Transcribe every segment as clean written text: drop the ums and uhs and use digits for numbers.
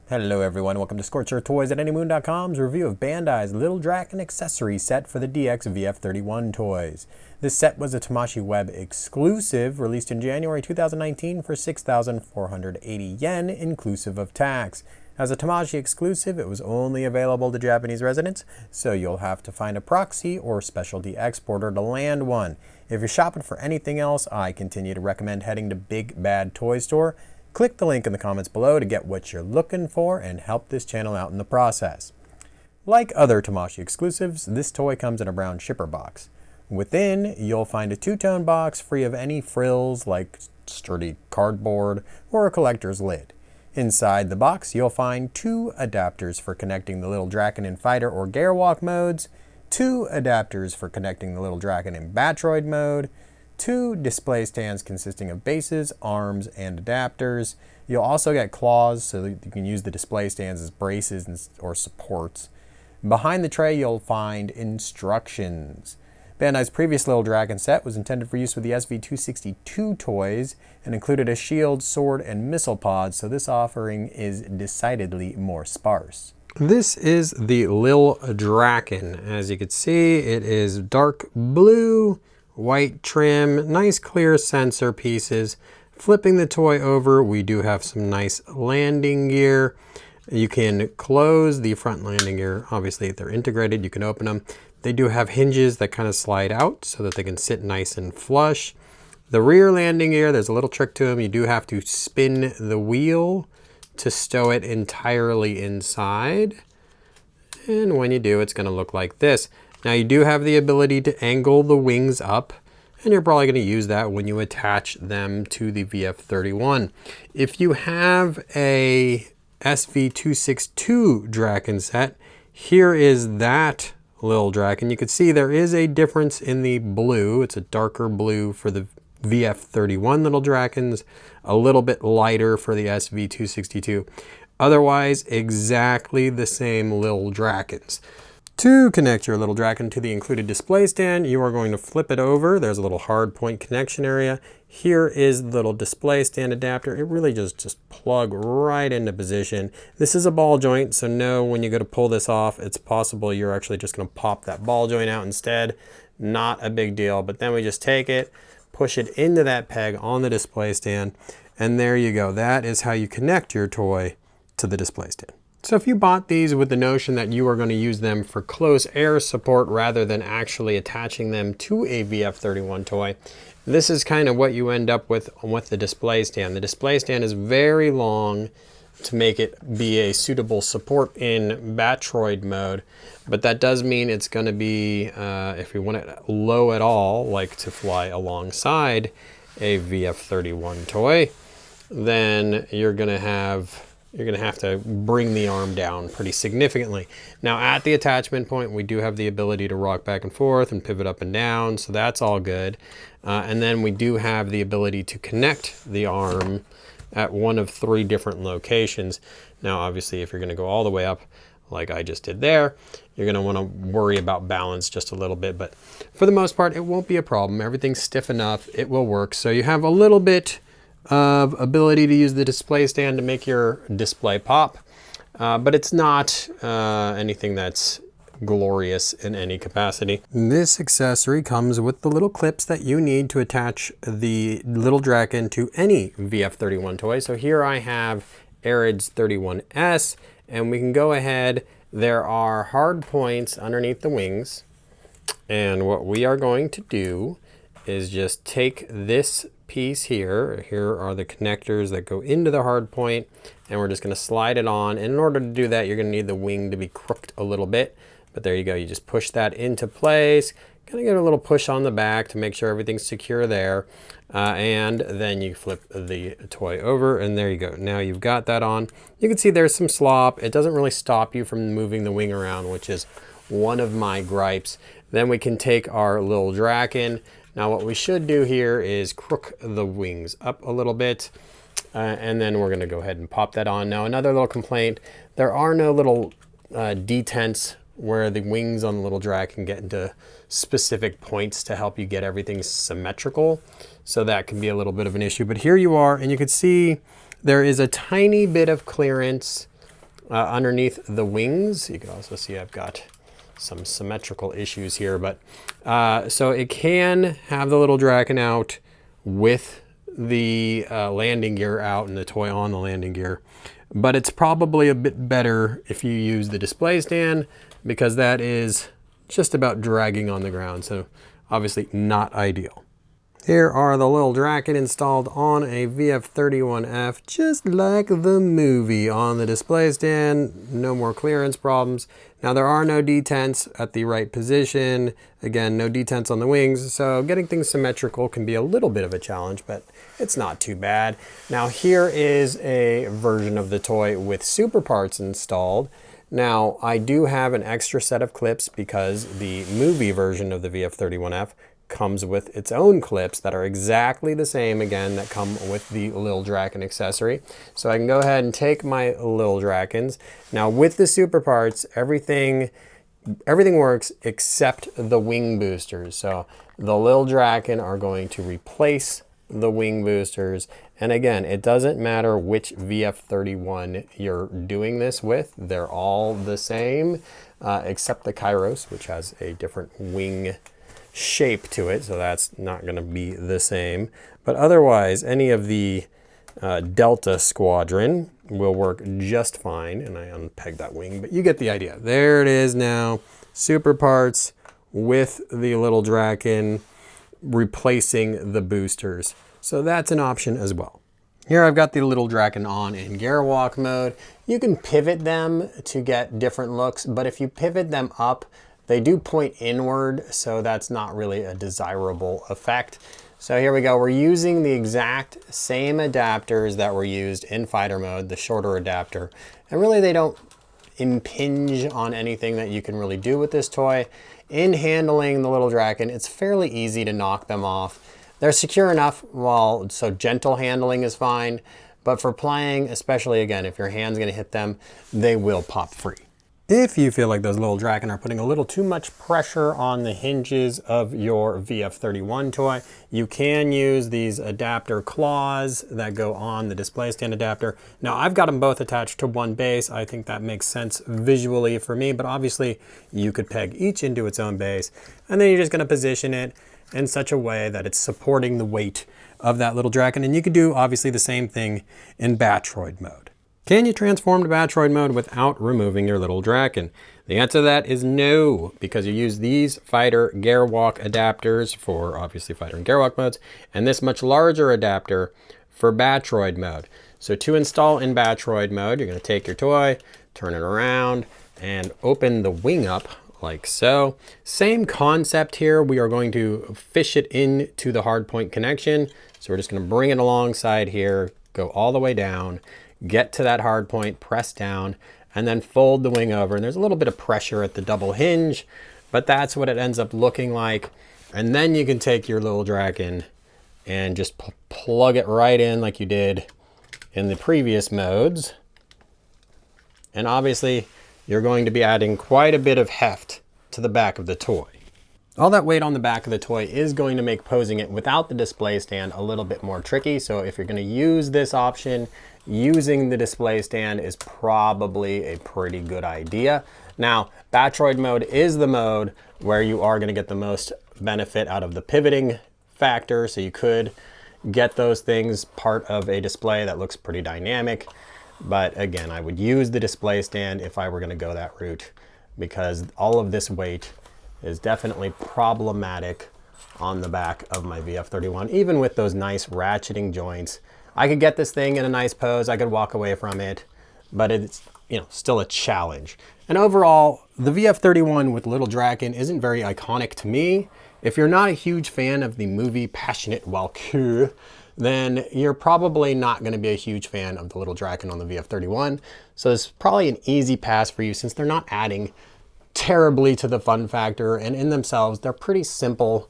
Hello everyone, welcome to Scorcher Toys at AnyMoon.com's review of Bandai's Lill Draken accessory set for the DX VF-31 toys. This set was a Tamashii Web exclusive, released in January 2019 for 6,480 yen, inclusive of tax. As a Tamashii exclusive, it was only available to Japanese residents, so you'll have to find a proxy or specialty exporter to land one. If you're shopping for anything else, I continue to recommend heading to Big Bad Toy Store. Click the link in the comments below to get what you're looking for and help this channel out in the process. Like other Tamashii exclusives, this toy comes in a brown shipper box. Within, you'll find a two-tone box free of any frills like sturdy cardboard or a collector's lid. Inside the box, you'll find two adapters for connecting the Lill Draken in Fighter or Gerwalk modes, two adapters for connecting the Lill Draken in Battroid mode, two display stands consisting of bases, arms, and adapters. You'll also get claws so that you can use the display stands as braces or supports. Behind the tray you'll find instructions. Bandai's previous Lill Draken set was intended for use with the SV-262 toys and included a shield, sword, and missile pod, so this offering is decidedly more sparse. This is the Lill Draken. As you can see, it is dark blue, white trim, nice clear sensor pieces. Flipping the toy over, we do have some nice landing gear. You can close the front landing gear. Obviously, if they're integrated, you can open them. They do have hinges that kind of slide out so that they can sit nice and flush. The rear landing gear, there's a little trick to them. You do have to spin the wheel to stow it entirely inside. And when you do, it's going to look like this. Now you do have the ability to angle the wings up, and you're probably going to use that when you attach them to the VF-31. If you have a SV-262 Draken set, here is that Lill Draken. You can see there is a difference in the blue. It's a darker blue for the VF-31 Lill Drakens, a little bit lighter for the SV-262. Otherwise, exactly the same Lill Drakens. To connect your Lill Draken to the included display stand, you are going to flip it over. There's a little hard point connection area. Here is the little display stand adapter. It really just plug right into position. This is a ball joint, so know when you go to pull this off, it's possible you're actually just going to pop that ball joint out instead. Not a big deal, but then we just take it, push it into that peg on the display stand, and there you go. That is how you connect your toy to the display stand. So if you bought these with the notion that you are going to use them for close air support rather than actually attaching them to a VF-31 toy, this is kind of what you end up with the display stand. The display stand is very long to make it be a suitable support in Battroid mode, but that does mean it's going to be, if you want it low at all, like to fly alongside a VF-31 toy, then you're going to have to bring the arm down pretty significantly. Now at the attachment point, we do have the ability to rock back and forth and pivot up and down, so that's all good. And then we do have the ability to connect the arm at one of three different locations. Now obviously if you're gonna go all the way up, like I just did there, you're gonna wanna worry about balance just a little bit, but for the most part, it won't be a problem. Everything's stiff enough, it will work. So you have a little bit of ability to use the display stand to make your display pop, but it's not anything that's glorious in any capacity. This accessory comes with the little clips that you need to attach the Lill Draken to any VF-31 toy. So here I have Arid's 31S, and we can go ahead. There are hard points underneath the wings, and what we are going to do is just take this piece here. Here are the connectors that go into the hard point, and we're just going to slide it on. And in order to do that, you're going to need the wing to be crooked a little bit, but there you go. You just push that into place, kind of give it a little push on the back to make sure everything's secure there, and then you flip the toy over, and there you go. Now you've got that on. You can see there's some slop. It doesn't really stop you from moving the wing around, which is one of my gripes. Then we can take our Lill Draken. Now what we should do here is crook the wings up a little bit, and then we're gonna go ahead and pop that on. Now another little complaint, there are no little detents where the wings on the Lill Draken get into specific points to help you get everything symmetrical. So that can be a little bit of an issue, but here you are, and you can see there is a tiny bit of clearance underneath the wings. You can also see I've got some symmetrical issues here, but so it can have the little Draken out with the landing gear out and the toy on the landing gear. But it's probably a bit better if you use the display stand, because that is just about dragging on the ground. So obviously not ideal. Here are the little Draken installed on a VF-31F, just like the movie on the display stand. No more clearance problems. Now there are no detents at the right position. Again, no detents on the wings, so getting things symmetrical can be a little bit of a challenge, but it's not too bad. Now here is a version of the toy with super parts installed. Now I do have an extra set of clips because the movie version of the VF-31F comes with its own clips that are exactly the same, again, that come with the Lill Draken accessory. So I can go ahead and take my Lill Drakens. Now with the super parts, everything works except the wing boosters. So the Lill Draken are going to replace the wing boosters. And again, it doesn't matter which VF-31 you're doing this with. They're all the same, except the Kairos, which has a different wing shape to it, so that's not going to be the same. But otherwise, any of the Delta Squadron will work just fine. And I unpegged that wing, but you get the idea. There it is now. Super parts with the little Draken replacing the boosters. So that's an option as well. Here I've got the little Draken on in Gerwalk mode. You can pivot them to get different looks, but if you pivot them up, they do point inward, so that's not really a desirable effect. So here we go. We're using the exact same adapters that were used in fighter mode, the shorter adapter. And really they don't impinge on anything that you can really do with this toy. In handling the little Draken, it's fairly easy to knock them off. They're secure enough, so gentle handling is fine. But for playing, especially again, if your hand's gonna hit them, they will pop free. If you feel like those little Draken are putting a little too much pressure on the hinges of your VF-31 toy, you can use these adapter claws that go on the display stand adapter. Now I've got them both attached to one base. I think that makes sense visually for me, but obviously you could peg each into its own base, and then you're just gonna position it in such a way that it's supporting the weight of that little Draken. And you could do obviously the same thing in Battroid mode. Can you transform to Battroid mode without removing your little Draken? The answer to that is no, because you use these fighter Gerwalk adapters for obviously fighter and Gerwalk modes, and this much larger adapter for Battroid mode. So to install in Battroid mode, you're going to take your toy, turn it around, and open the wing up like so. Same concept here. We are going to fish it into the hardpoint connection. So we're just going to bring it alongside here, go all the way down, get to that hard point, press down, and then fold the wing over. And there's a little bit of pressure at the double hinge, but that's what it ends up looking like. And then you can take your little Draken and just plug it right in like you did in the previous modes. And obviously you're going to be adding quite a bit of heft to the back of the toy. All that weight on the back of the toy is going to make posing it without the display stand a little bit more tricky. So if you're going to use this option, using the display stand is probably a pretty good idea. Now, Battroid mode is the mode where you are going to get the most benefit out of the pivoting factor. So you could get those things part of a display that looks pretty dynamic. But again, I would use the display stand if I were going to go that route, because all of this weight is definitely problematic on the back of my VF-31, even with those nice ratcheting joints. I could get this thing in a nice pose, I could walk away from it, but it's, you know, still a challenge. And overall, the VF-31 with Little Draken isn't very iconic to me. If you're not a huge fan of the movie Passionate Valkyrie, then you're probably not going to be a huge fan of the Little Draken on the VF-31. So it's probably an easy pass for you, since they're not adding terribly to the fun factor, and in themselves they're pretty simple.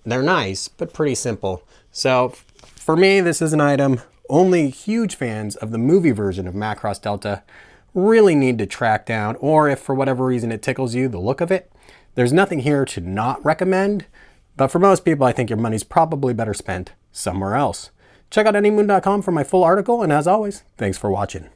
They're nice, but pretty simple. So for me, this is an item only huge fans of the movie version of Macross Delta really need to track down, or if for whatever reason it tickles you, the look of it. There's nothing here to not recommend, but for most people, I think your money's probably better spent somewhere else. Check out anymoon.com for my full article, and as always, thanks for watching.